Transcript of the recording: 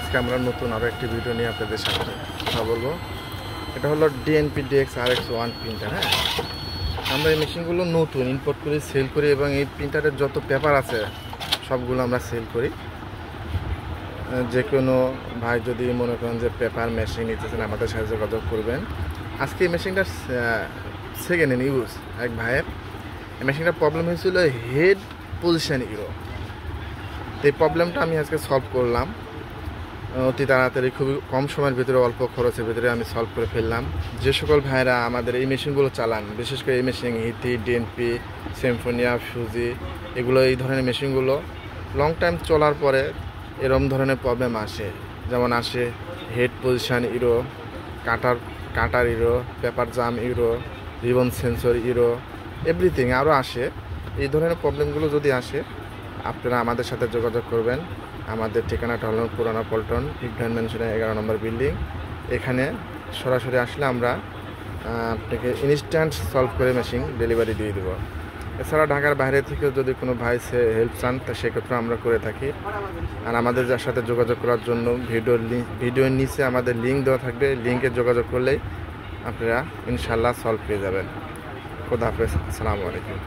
আজকে আমরা নতুন আরও একটি ভিডিও নিয়ে আপনাদের সাথে কথা বলবো। এটা হলো ডিএনপি ডিএক্স RX1 প্রিন্টার। হ্যাঁ, আমরা এই মেশিনগুলো নতুন ইম্পোর্ট করি, সেল করি এবং এই প্রিন্টারের যত পেপার আছে সবগুলো আমরা সেল করি। যে কোনো ভাই যদি মনে করেন যে পেপার মেশিন নিতেছেন আমাদের সাথে যোগাযোগ করবেন। আজকে এই মেশিনটা সেকেন্ড হ্যান্ড ইউজ এক ভাইয়ের। এই মেশিনটার প্রবলেম হয়েছিল হেড পজিশন ইরো। এই প্রবলেমটা আমি আজকে সলভ করলাম অতি তাড়াতাড়ি, খুবই কম সময়ের ভিতরে, অল্প খরচের ভিতরে আমি সলভ করে ফেললাম। যে সকল ভাইরা আমাদের এই মেশিনগুলো চালান, বিশেষ করে এই মেশিন হিটি, ডিএনপি, সিম্ফোনিয়া, ফুজি, এগুলো এই ধরনের মেশিনগুলো লং টাইম চলার পরে এরম ধরনের প্রবলেম আসে। যেমন আসে head position error, cutter error, paper jam error, ribbon sensor error, everything আরও আসে। এই ধরনের প্রবলেমগুলো যদি আসে আপনারা আমাদের সাথে যোগাযোগ করবেন। আমাদের ঠিকানাটা হল পুরানা পল্টন ইভেন্ট ম্যানশনের 11 নম্বর বিল্ডিং। এখানে সরাসরি আসলে আমরা আপনাকে ইনস্ট্যান্ট সলভ করে মেশিন ডেলিভারি দিয়ে দেবো। এছাড়া ঢাকার বাইরে থেকেও যদি কোনো ভাই হেল্প চান তা সেক্ষেত্রে আমরা করে থাকি। আর আমাদের যার সাথে যোগাযোগ করার জন্য ভিডিওর নিচে আমাদের লিঙ্ক দেওয়া থাকবে, লিঙ্কে যোগাযোগ করলেই আপনারা ইনশাল্লাহ সলভ পেয়ে যাবেন। খোদা হাফেজ, আসসালামু আলাইকুম।